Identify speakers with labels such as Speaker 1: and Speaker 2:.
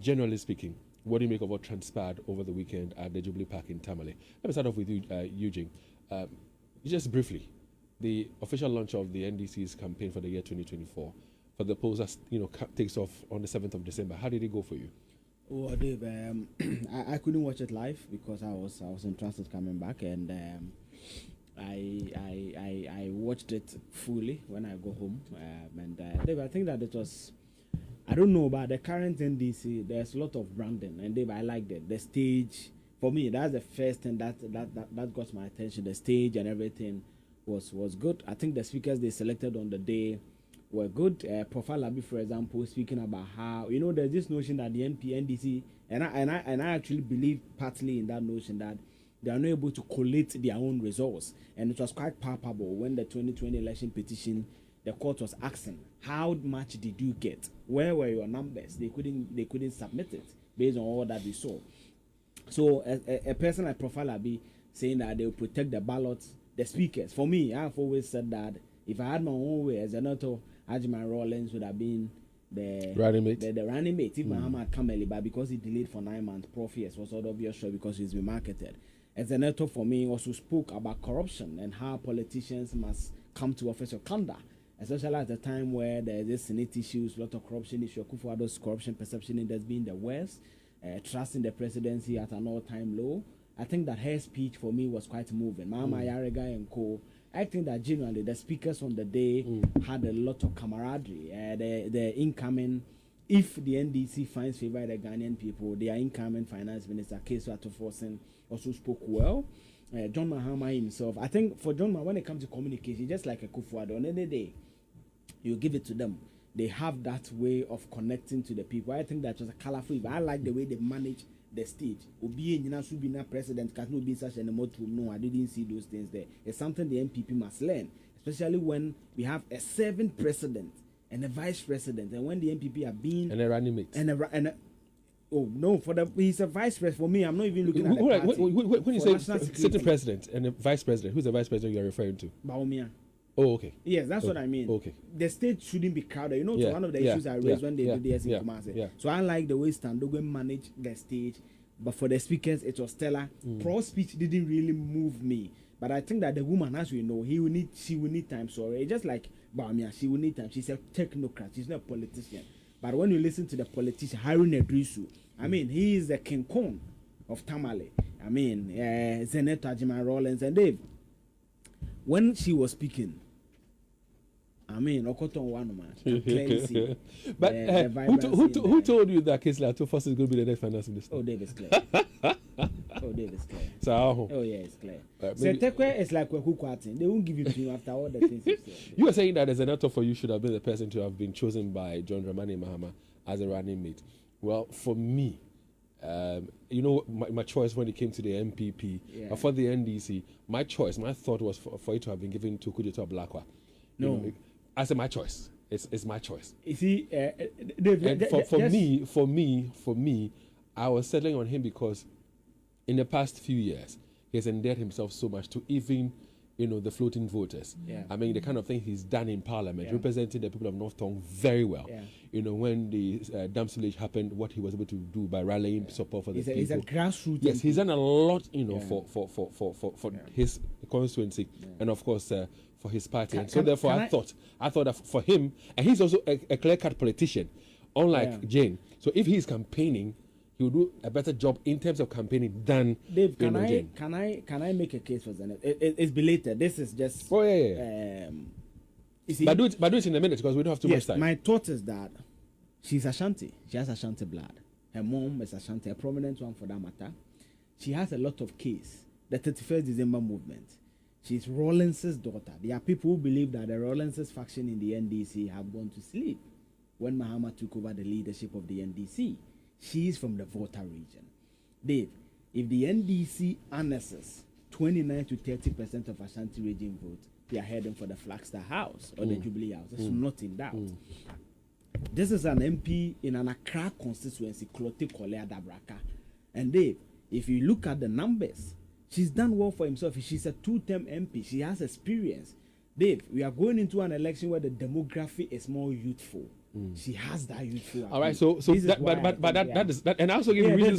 Speaker 1: Generally speaking, what do you make of what transpired over the weekend at the Jubilee Park in Tamale? Let me start off with you, Eugene. Just briefly, the official launch of the NDC's campaign for the year 2024 for the polls, as takes off on the 7th of December. How did it go for you?
Speaker 2: Oh, Dave, I couldn't watch it live because I was in transit coming back, and I watched it fully when I go home. Dave, I think that it was, I don't know about the current NDC. There's a lot of branding, and Dave, I liked it. The stage, for me, that's the first thing that got my attention. The stage and everything was good. I think the speakers they selected on the day were good. Prof. Alabi, for example, speaking about how there's this notion that the NDC, and I actually believe partly in that notion that they are not able to collate their own results, and it was quite palpable when the 2020 election petition, the court was asking how much did you get, where were your numbers. They couldn't submit it based on all that we saw. So a person like Prof. Alabi saying that they will protect the ballots, the speakers. For me, I've always said that if I had my own way, as Zanetor Rawlings would have been the running mate. The running mate if Mahama had come early, but because he delayed for 9 months, Prof was all obvious sure because he's been marketed. As Zanetor, for me, also spoke about corruption and how politicians must come to office of conduct, especially at the time where there's this Senate issues, a lot of corruption issues. Kufuor's corruption perception index being the worst, trust in the presidency at an all-time low. I think that her speech for me was quite moving. Mahama Yarega and co. I think that genuinely the speakers on the day had a lot of camaraderie. The incoming, if the NDC finds favor the Ghanaian people, their incoming finance minister, Kesu Atoforsen, also spoke well. John Mahama himself, I think for John Mahama, when it comes to communication, just like a Kufuor, on any day, you give it to them. They have that way of connecting to the people. I think that was a colorful event. I like the way they manage the stage. Obi should be not president, can't be such an emotive. No, I didn't see those things there. It's something the MPP must learn, especially when we have a serving president and a vice president, and when the MPP are being
Speaker 1: and a running mate
Speaker 2: oh no, he's a vice president. For me, I'm not even looking at the party.
Speaker 1: When you say sitting president and a vice president, who's the vice president you're referring to?
Speaker 2: Baumia.
Speaker 1: Oh, okay.
Speaker 2: Yes, that's what I mean.
Speaker 1: Okay.
Speaker 2: The state shouldn't be crowded. So one of the issues I raised when they did this in Kumasi. So I like the way Standogo managed the stage, but for the speakers, it was stellar. Pro's speech didn't really move me, but I think that the woman, as we know, she will need time. Sorry, just like Baumia, she will need time. She's a technocrat. She's not a politician. But when you listen to the politician, Harun Edrisu, I mean, he is the King Kong of Tamale. I mean, Zanetor Rawlings and Dave. When she was speaking, I mean, Okoton one man. Clearly see.
Speaker 1: But who told you that Kesu Atoforsen is going to be the next finance minister?
Speaker 2: Oh, Dave is clear. Dave is clear.
Speaker 1: So,
Speaker 2: yeah, it's clear. Tekwe is like Wekukwati. They won't give it to you after all the things you said.
Speaker 1: You were saying that as a Zanetor for you should have been the person to have been chosen by John Dramani Mahama as a running mate. Well, for me, my choice when it came to the MPP, for the NDC, my thought was for it to have been given to Kudeta Blakwa. No. I said my choice. It's my choice.
Speaker 2: You see,
Speaker 1: for me, I was settling on him because in the past few years, he has endeared himself so much to even, the floating voters.
Speaker 2: Yeah.
Speaker 1: I mean, the kind of thing he's done in Parliament, representing the people of North Tongue very well. Yeah. When the dam sillage happened, what he was able to do by rallying support for the people.
Speaker 2: He's a grassroots.
Speaker 1: Yes, he's done a lot, for his constituency, and of course for his party. And so therefore, I thought that for him, and he's also a clear-cut politician, unlike Jane. So if he's campaigning, he will do a better job in terms of campaigning than
Speaker 2: Dave. Can I make a case for Zanetor? It's belated. This is just.
Speaker 1: Oh yeah. You see, but do it in a minute because we don't have too much time.
Speaker 2: My thought is that she's Ashanti. She has Ashanti blood. Her mom is Ashanti, a prominent one for that matter. She has a lot of case. The 31st December movement. She's Rawlings' daughter. There are people who believe that the Rawlings faction in the NDC have gone to sleep when Mahama took over the leadership of the NDC. She is from the Volta region. Dave, if the NDC annexes 29 to 30% of Ashanti region vote, they are heading for the Flagstaff House or the Jubilee House. It's not in doubt. This is an MP in an Accra constituency, Klote Kolea Dabraka. And Dave, if you look at the numbers, she's done well for himself. She's a 2-term MP. She has experience. Dave, we are going into an election where the demography is more youthful. She has that youthful.
Speaker 1: All right, so that, but that is that, and I also give you reasons